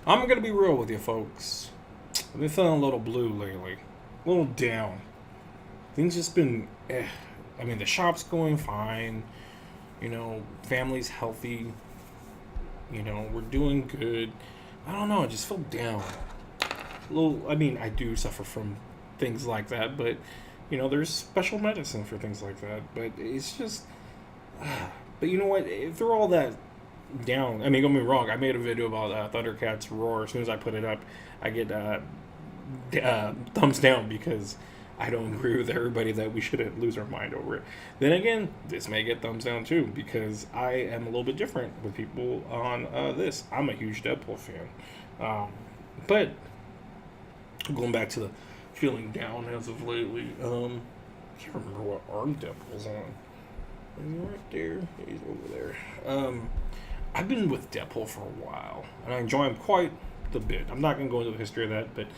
I'm gonna be real with you, folks. I've been feeling a little blue lately, a little down. Things just been. I mean, the shop's going fine. Family's healthy. We're doing good. I don't know. I just feel down. A little. I mean, I do suffer from things like that, but there's special medicine for things like that. But it's just. But you know what? Through all that down. I mean, don't get me wrong. I made a video about Thundercats Roar. As soon as I put it up, I get thumbs down because I don't agree with everybody that we shouldn't lose our mind over it. Then again, this may get thumbs down too because I am a little bit different with people on this. I'm a huge DeadPool fan, but going back to the feeling down as of lately, I can't remember what arm DeadPool's on. Right there, he's over there. I've been with DeadPool for a while, and I enjoy him quite a bit. I'm not going to go into the history of that, but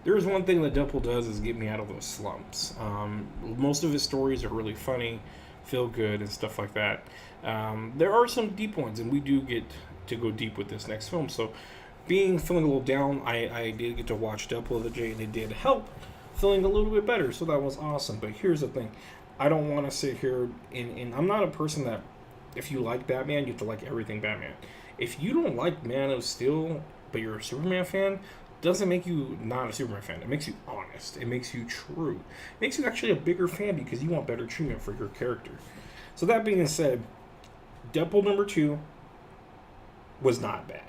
there is one thing that DeadPool does is get me out of those slumps. Most of his stories are really funny, feel good, and stuff like that. There are some deep ones, and we do get to go deep with this next film. So, feeling a little down, I did get to watch DeadPool the other day, and it did help feeling a little bit better. So that was awesome. But here's the thing: I don't want to sit here and I'm not a person that, if you like Batman, you have to like everything Batman. If you don't like Man of Steel, but you're a Superman fan, doesn't make you not a Superman fan. It makes you honest. It makes you true. It makes you actually a bigger fan because you want better treatment for your character. So that being said, Deadpool #2 was not bad,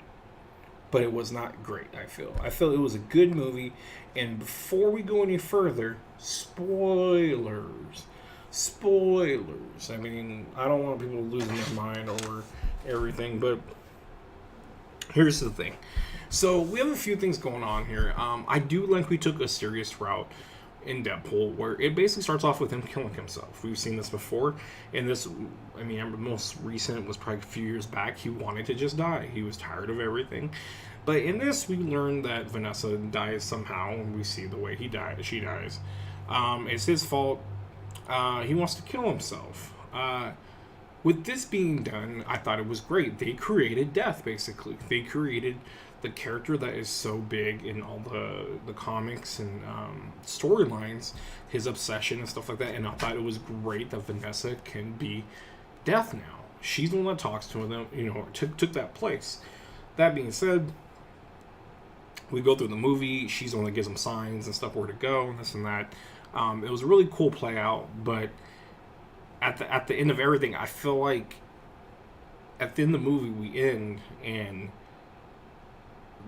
but it was not great. I feel it was a good movie. And before we go any further, spoilers. I mean, I don't want people losing their mind over everything, but here's the thing. So we have a few things going on here. I do think we took a serious route in Deadpool, where it basically starts off with him killing himself. We've seen this before, and this, I mean, the most recent was probably a few years back. He wanted to just die. He was tired of everything. But in this, we learn that Vanessa dies somehow, and we see the way she dies. It's his fault. He wants to kill himself. With this being done, I thought it was great. They created death, basically. They created the character that is so big in all the comics and storylines, his obsession and stuff like that. And I thought it was great that Vanessa can be Death now. She's the one that talks to them, took that place. That being said, we go through the movie. She's the one that gives him signs and stuff where to go and this and that. It was a really cool play out, but at the end of everything, I feel like at the end of the movie we end, and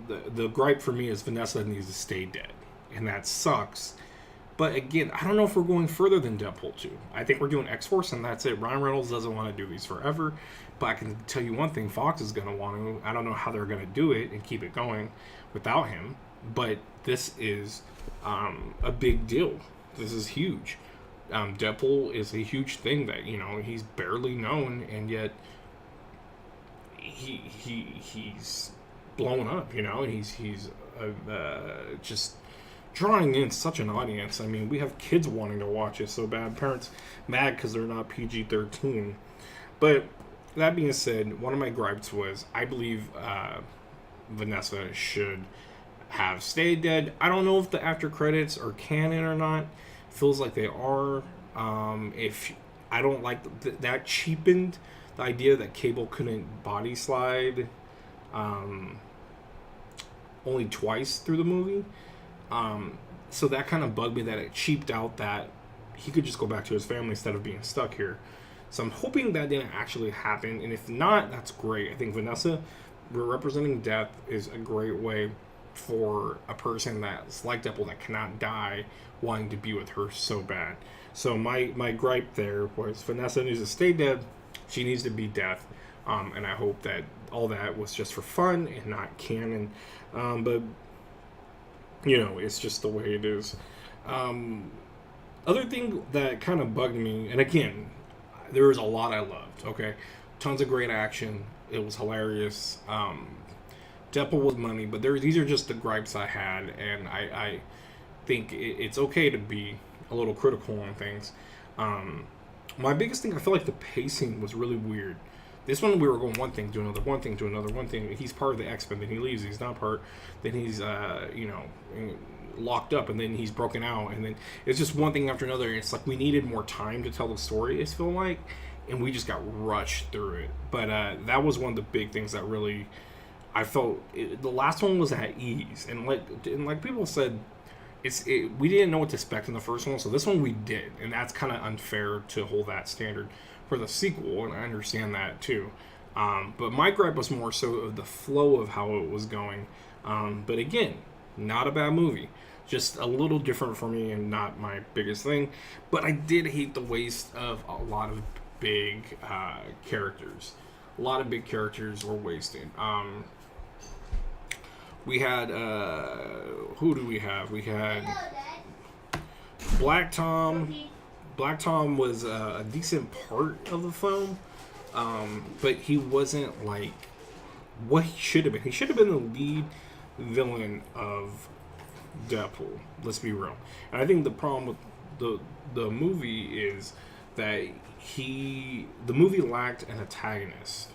the gripe for me is Vanessa needs to stay dead, and that sucks. But again, I don't know if we're going further than Deadpool 2. I think we're doing X-Force, and that's it. Ryan Reynolds doesn't want to do these forever, but I can tell you one thing, Fox is going to want to. I don't know how they're going to do it and keep it going without him, but this is a big deal. This is huge. Deadpool is a huge thing that, he's barely known, and yet he's blown up, he's just drawing in such an audience. I mean, we have kids wanting to watch it so bad. Parents mad because they're not PG-13. But that being said, one of my gripes was I believe Vanessa should have stayed dead. I don't know if the after credits are canon or not. Feels like they are. If I don't like that cheapened the idea that Cable couldn't body slide only twice through the movie. So that kind of bugged me that it cheaped out that he could just go back to his family instead of being stuck here. So I'm hoping that didn't actually happen, and if not, that's great. I think Vanessa representing death is a great way for a person that's like Deadpool that cannot die wanting to be with her so bad. So my gripe there was Vanessa needs to stay dead. She needs to be death. And I hope that all that was just for fun and not canon. But, it's just the way it is. Other thing that kind of bugged me, and again, there was a lot I loved, okay? Tons of great action. It was hilarious. Deadpool was money, but these are just the gripes I had, and I think it's okay to be a little critical on things. My biggest thing, I feel like the pacing was really weird. This one we were going one thing to another, one thing to another, one thing. He's part of the X-Men, then he leaves. He's not part. Then he's locked up, and then he's broken out, and then it's just one thing after another. It's like we needed more time to tell the story. It's feel like, and we just got rushed through it. But that was one of the big things that really I felt. The last one was at ease, and like people said, we didn't know what to expect in the first one, so this one we did, and that's kind of unfair to hold that standard for the sequel, and I understand that too. But my gripe was more so of the flow of how it was going. But again, not a bad movie, just a little different for me and not my biggest thing. But I did hate the waste of a lot of big characters. A lot of big characters were wasted. We had who do we have? We had Black Tom. Black Tom was a decent part of the film, but he wasn't like what he should have been. He should have been the lead villain of DeadPool. Let's be real. And I think the problem with the movie is that the movie lacked an antagonist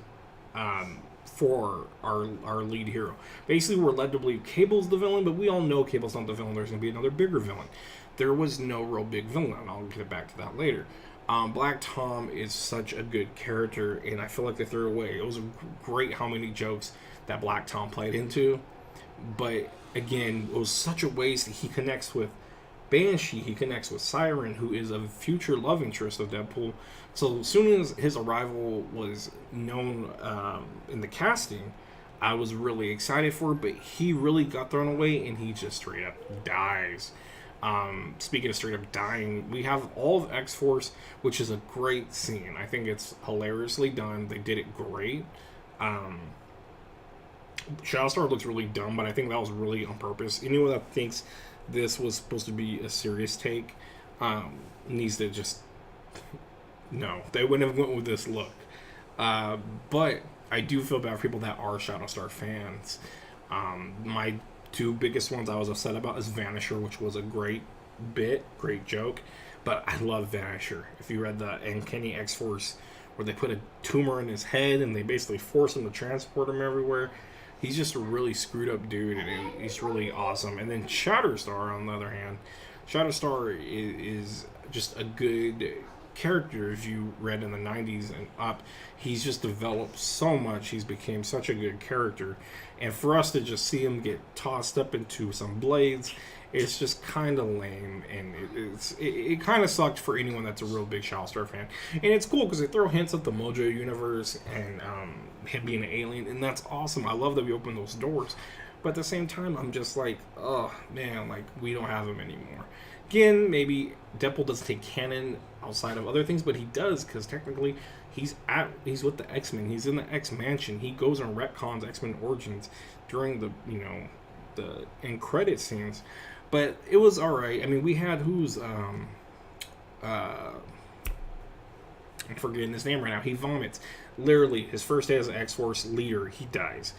for our lead hero. Basically, we're led to believe Cable's the villain, but we all know Cable's not the villain. There's going to be another bigger villain. There was no real big villain, and I'll get back to that later. Black Tom is such a good character, and I feel like they threw it away. It was great how many jokes that Black Tom played into, but again, it was such a waste. He connects with Banshee, he connects with Siren, who is a future love interest of DeadPool. So as soon as his arrival was known in the casting, I was really excited for it, but he really got thrown away, and he just straight up dies. Speaking of straight up dying, we have all of X-Force, which is a great scene. I think it's hilariously done. They did it great. Shadowstar looks really dumb, but I think that was really on purpose. Anyone that thinks this was supposed to be a serious take needs to just... No, they wouldn't have went with this look. But I do feel bad for people that are Shadowstar fans. My two biggest ones I was upset about is Vanisher, which was a great joke, but I love Vanisher. If you read the Uncanny X-Force, where they put a tumor in his head and they basically force him to transport him everywhere, he's just a really screwed up dude, and he's really awesome. And then Shatterstar, on the other hand, Shatterstar is just a good character. If you read in the 90s and up, he's just developed so much. He's became such a good character, and for us to just see him get tossed up into some blades, it's just kind of lame, and it kind of sucked for anyone that's a real big Shadowstar fan. And it's cool because they throw hints at the Mojo universe and him being an alien, and that's awesome. I love that we open those doors, but at the same time, I'm just like, oh man, like we don't have him anymore. Again, maybe DeadPool doesn't take canon outside of other things, but he does, because technically he's with the X-Men. He's in the X-Mansion. He goes and retcons X-Men Origins during the end credit scenes. But it was alright. I mean, we had I'm forgetting his name right now. He vomits. Literally, his first day as an X-Force leader, he dies.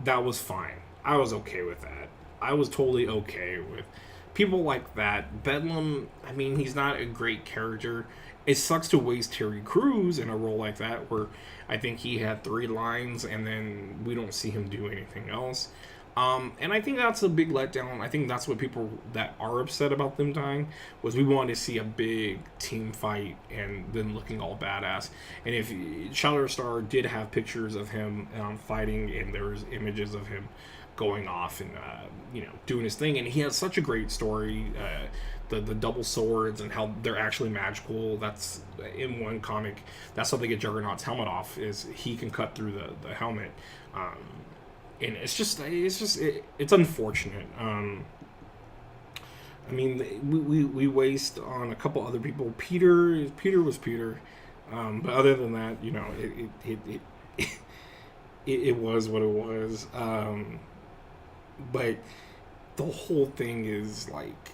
That was fine. I was okay with that. I was totally okay with people like that. Bedlam, I mean, he's not a great character. It sucks to waste Terry Crews in a role like that, where I think he had 3 lines and then we don't see him do anything else. And I think that's a big letdown. I think that's what people that are upset about them dying was we wanted to see a big team fight and them looking all badass. And if Shatterstar did have pictures of him fighting, and there was images of him going off and doing his thing, and he has such a great story. The double swords and how they're actually magical. That's in one comic. That's how they get Juggernaut's helmet off. Is he can cut through the helmet. And it's unfortunate. I mean, we waste on a couple other people. Peter was Peter, but other than that, it was what it was. But the whole thing is like,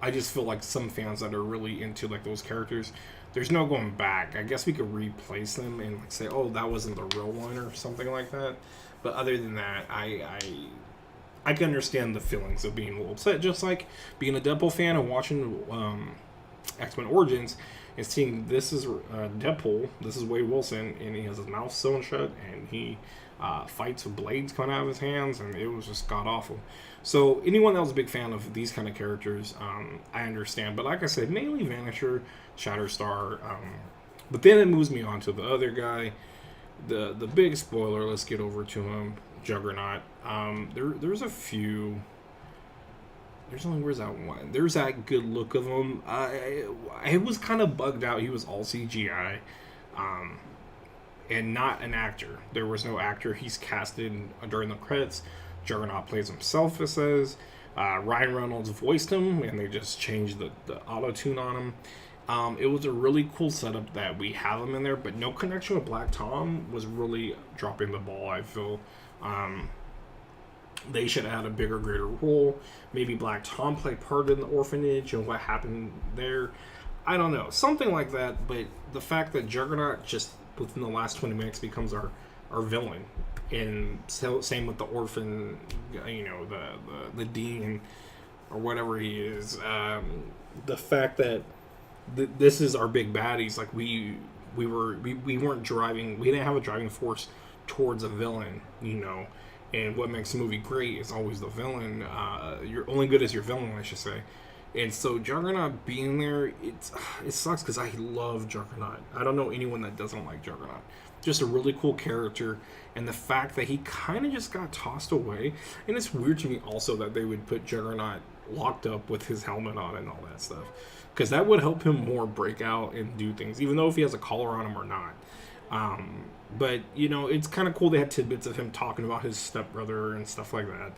I just feel like some fans that are really into like those characters, there's no going back. I guess we could replace them and like say, oh, that wasn't the real one or something like that. But other than that, I can understand the feelings of being a little upset. Just like being a DeadPool fan and watching X-Men Origins, and seeing this is Deadpool, this is Wade Wilson, and he has his mouth sewn shut, and he fights with blades coming out of his hands, and it was just god awful. So anyone that was a big fan of these kind of characters, I understand. But like I said, mainly Vanisher, Shatterstar. But then it moves me on to the other guy, the big spoiler. Let's get over to him, Juggernaut. There's a few. Where's that one? There's that good look of him. I was kind of bugged out. He was all CGI. And not an actor. There was no actor. He's casted during the credits. Juggernaut plays himself, it says. Ryan Reynolds voiced him, and they just changed the auto-tune on him. It was a really cool setup that we have him in there, but no connection with Black Tom was really dropping the ball, I feel. They should have had a bigger, greater role. Maybe Black Tom played part in the orphanage and what happened there. I don't know. Something like that, but the fact that Juggernaut just within the last 20 minutes becomes our villain, and so, same with the orphan, the dean or whatever he is. The fact that this is our big baddies, like we weren't driving, we didn't have a driving force towards a villain, and what makes a movie great is always the villain. You're only good as your villain, I should say. And so Juggernaut being there, it sucks because I love Juggernaut. I don't know anyone that doesn't like Juggernaut. Just a really cool character, and the fact that he kind of just got tossed away. And it's weird to me also that they would put Juggernaut locked up with his helmet on and all that stuff, because that would help him more break out and do things, even though if he has a collar on him or not. But it's kind of cool they had tidbits of him talking about his stepbrother and stuff like that.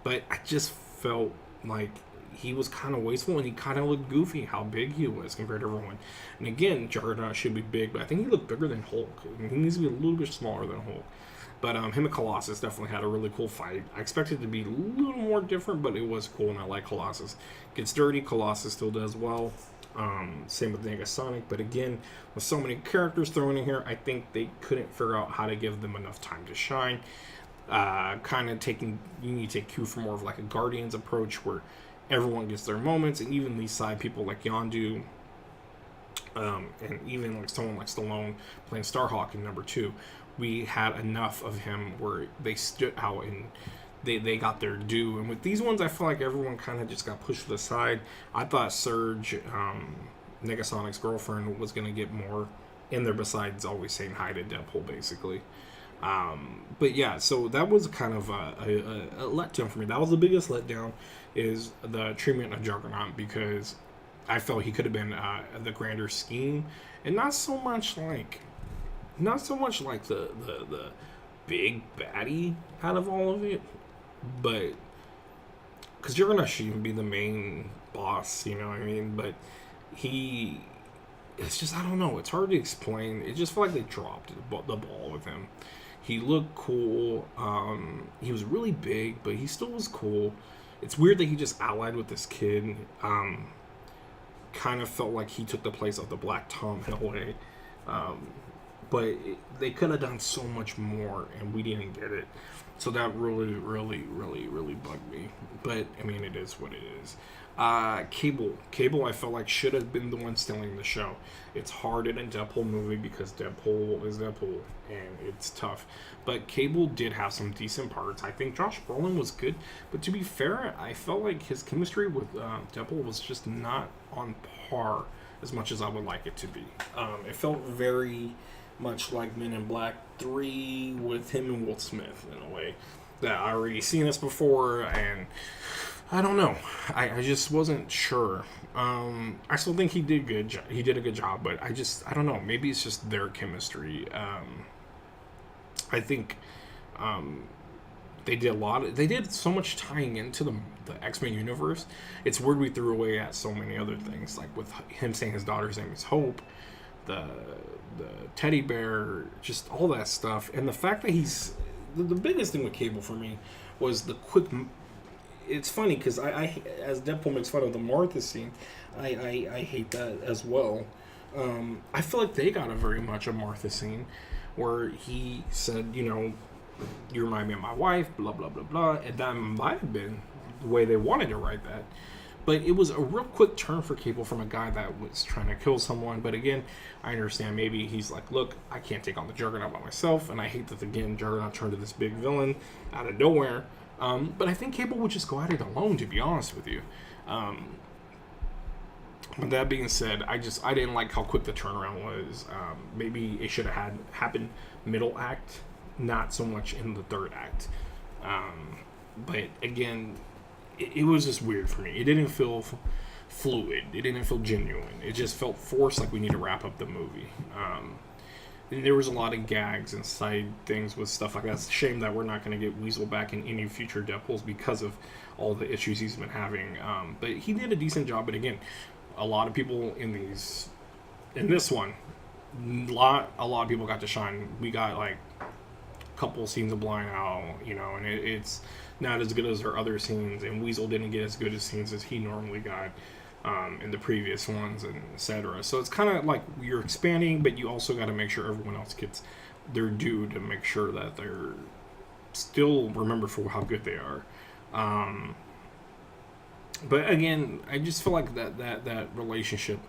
But I just felt like he was kind of wasteful, and he kind of looked goofy how big he was compared to everyone. And again, Juggernaut should be big, but I think he looked bigger than Hulk. I mean, he needs to be a little bit smaller than Hulk. But him and Colossus definitely had a really cool fight. I expected it to be a little more different, but it was cool, and I like Colossus. Gets dirty, Colossus still does well. Same with Negasonic, but again, with so many characters thrown in here, I think they couldn't figure out how to give them enough time to shine. You need to take cue from more of like a Guardians approach, where everyone gets their moments, and even these side people like Yondu, and even like someone like Stallone playing Starhawk in number 2, we had enough of him where they stood out and they got their due. And with these ones, I feel like everyone kind of just got pushed to the side. I thought Surge, Negasonic's girlfriend, was going to get more in there besides always saying hi to Deadpool, basically. But yeah, so that was kind of a letdown for me. That was the biggest letdown, is the treatment of Juggernaut, because I felt he could have been the grander scheme, and not so much like the big baddie out of all of it, but because Juggernaut should even be the main boss, you know what I mean? But it's just, I don't know, it's hard to explain. It just felt like they dropped the ball with him. He looked cool. He was really big, but he still was cool. It's weird that he just allied with this kid. Kind of felt like he took the place of the Black Tom in a way. But they could have done so much more, and we didn't get it. So that really, really, really, really bugged me. But, I mean, it is what it is. Cable, I felt like should have been the one stealing the show. It's hard in a Deadpool movie because Deadpool is Deadpool, and it's tough. But Cable did have some decent parts. I think Josh Brolin was good, but to be fair, I felt like his chemistry with Deadpool was just not on par as much as I would like it to be. It felt very much like Men in Black 3 with him and Will Smith in a way. That I already seen this before, and I don't know. I just wasn't sure. I still think he did good. He did a good job, but I don't know. Maybe it's just their chemistry. I think they did so much tying into the X-Men universe. It's weird we threw away at so many other things, like with him saying his daughter's name is Hope, the teddy bear, just all that stuff, and the fact that he's the biggest thing with Cable for me was the quick. It's funny because I as Deadpool makes fun of the Martha scene, I hate that as well. I feel like they got a very much a Martha scene where he said, you remind me of my wife, blah blah blah blah, and that might have been the way they wanted to write that. But it was a real quick turn for Cable from a guy that was trying to kill someone. But again, I understand maybe he's like, look, I can't take on the Juggernaut by myself. And I hate that, again, Juggernaut turned to this big villain out of nowhere. But I think Cable would just go at it alone, to be honest with you. But that being said, I didn't like how quick the turnaround was. Maybe it should have happened middle act, not so much in the third act. But again, it was just weird for me. It didn't feel fluid. It didn't feel genuine. It just felt forced, like we need to wrap up the movie. And there was a lot of gags and side things with stuff like that. It's a shame that we're not going to get Weasel back in any future Deadpools because of all the issues he's been having. But he did a decent job. But again, a lot of people in this one, a lot of people got to shine. We got like a couple scenes of Blind Owl, and it's not as good as her other scenes, and Weasel didn't get as good as scenes as he normally got in the previous ones, and etc. So it's kind of like you're expanding, but you also got to make sure everyone else gets their due to make sure that they're still remembered for how good they are. But again, I just feel like that relationship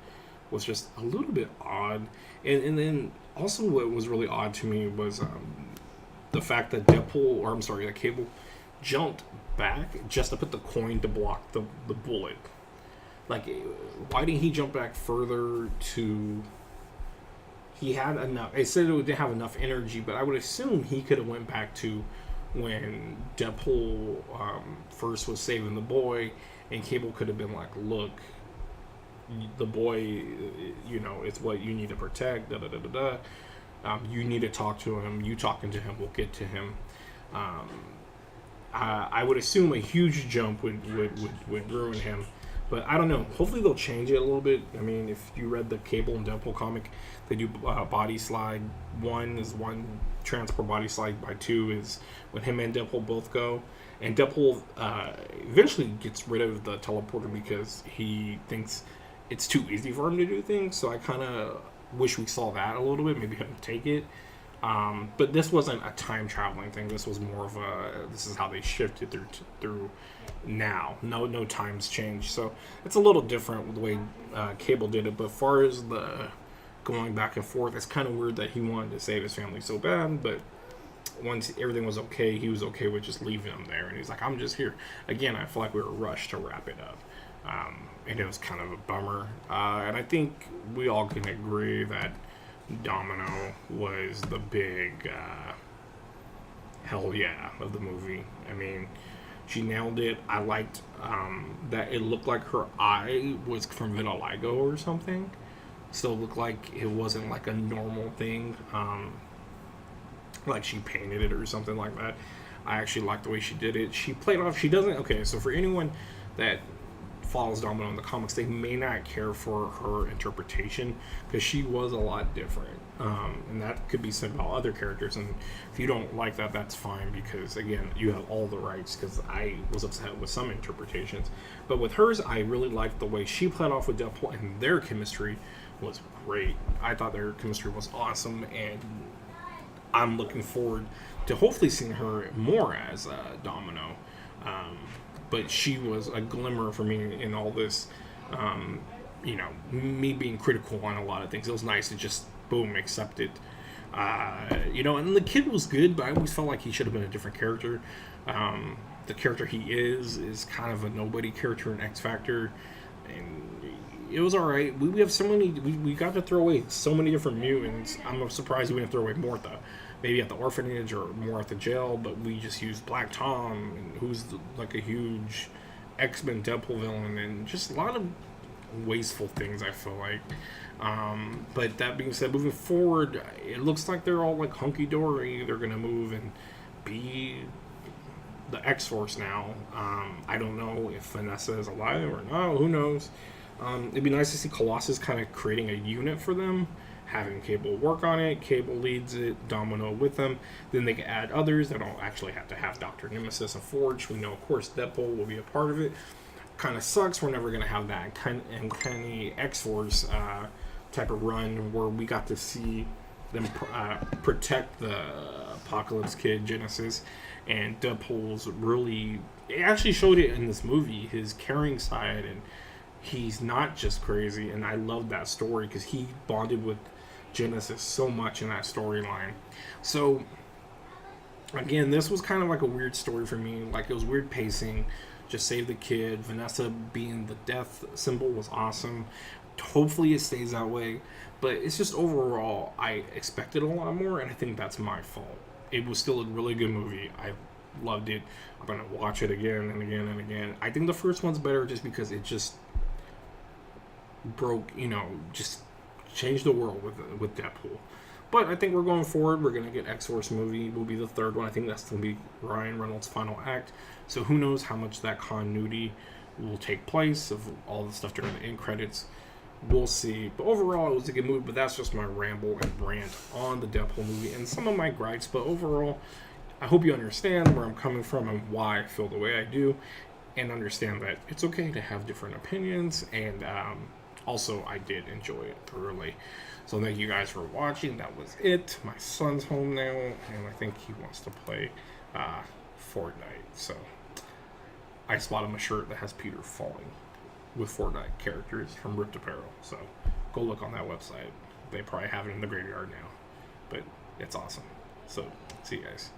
was just a little bit odd. And then also what was really odd to me was the fact that that Cable jumped back just to put the coin to block the bullet. Like, why didn't he jump back further to... He had enough... It said it didn't have enough energy, but I would assume he could have went back to when DeadPool first was saving the boy, and Cable could have been like, look, the boy, it's what you need to protect, you need to talk to him. You talking to him will get to him. I would assume a huge jump would ruin him. But I don't know. Hopefully they'll change it a little bit. I mean, if you read the Cable and Deadpool comic, they do body slide. 1 is 1 transport body slide. By 2 is when him and Deadpool both go. And Deadpool eventually gets rid of the teleporter because he thinks it's too easy for him to do things. So I kind of wish we saw that a little bit. Maybe him take it. But this wasn't a time traveling thing. This was more of this is how they shifted through now. No times changed. So it's a little different with the way Cable did it. But as far as the going back and forth, it's kind of weird that he wanted to save his family so bad. But once everything was okay, he was okay with just leaving them there. And he's like, I'm just here. Again, I feel like we were rushed to wrap it up. And it was kind of a bummer. And I think we all can agree that Domino was the big hell yeah of the movie. I mean, she nailed it. I liked that it looked like her eye was from vitiligo or something. So it looked like it wasn't like a normal thing. Like she painted it or something like that. I actually liked the way she did it. She played off. She doesn't. Okay, so for anyone that follows Domino in the comics, they may not care for her interpretation because she was a lot different, and that could be said about other characters. And if you don't like that, that's fine, because again, you have all the rights. Because I was upset with some interpretations, but with hers, I really liked the way she played off with Deadpool, and their chemistry was great. I thought their chemistry was awesome, and I'm looking forward to hopefully seeing her more as Domino. But she was a glimmer for me in all this, me being critical on a lot of things. It was nice to just, boom, accept it. And the kid was good, but I always felt like he should have been a different character. The character he is kind of a nobody character in X Factor. And it was all right. We have so many, we got to throw away so many different mutants. I'm surprised we didn't throw away more maybe at the orphanage or more at the jail, but we just used Black Tom, who's like a huge X-Men Deadpool villain, and just a lot of wasteful things, I feel like. But that being said, moving forward, it looks like they're all like hunky-dory. They're going to move and be the X-Force now. I don't know if Vanessa is alive or not. Who knows? It'd be nice to see Colossus kind of creating a unit for them, having Cable work on it. Cable leads it, Domino with them. Then they can add others. They don't actually have to have Dr. Nemesis and Forge. We know, of course, Deadpool will be a part of it. Kind of sucks. We're never going to have that Uncanny X-Force type of run where we got to see them protect the Apocalypse Kid Genesis, and Deadpool's really, it actually showed it in this movie, his caring side, and he's not just crazy. And I love that story because he bonded with Genesis so much in that storyline. So again, this was kind of like a weird story for me. Like, it was weird pacing. Just save the kid. Vanessa being the death symbol was awesome. Hopefully it stays that way. But it's just overall, I expected a lot more, and I think that's my fault. It was still a really good movie. I loved it. I'm going to watch it again and again and again. I think the first one's better just because it just broke, just changed the world with Deadpool. But I think we're going forward. We're going to get X-Force movie. Will be the third one. I think that's going to be Ryan Reynolds' final act. So who knows how much that continuity will take place of all the stuff during the end credits. We'll see. But overall, it was a good movie. But that's just my ramble and rant on the Deadpool movie and some of my gripes. But overall, I hope you understand where I'm coming from and why I feel the way I do. And understand that it's okay to have different opinions. And also, I did enjoy it thoroughly. So thank you guys for watching. That was it. My son's home now, and I think he wants to play Fortnite. So I spot him a shirt that has Peter falling with Fortnite characters from Rift Apparel. So go look on that website. They probably have it in the graveyard now, but it's awesome. So see you guys.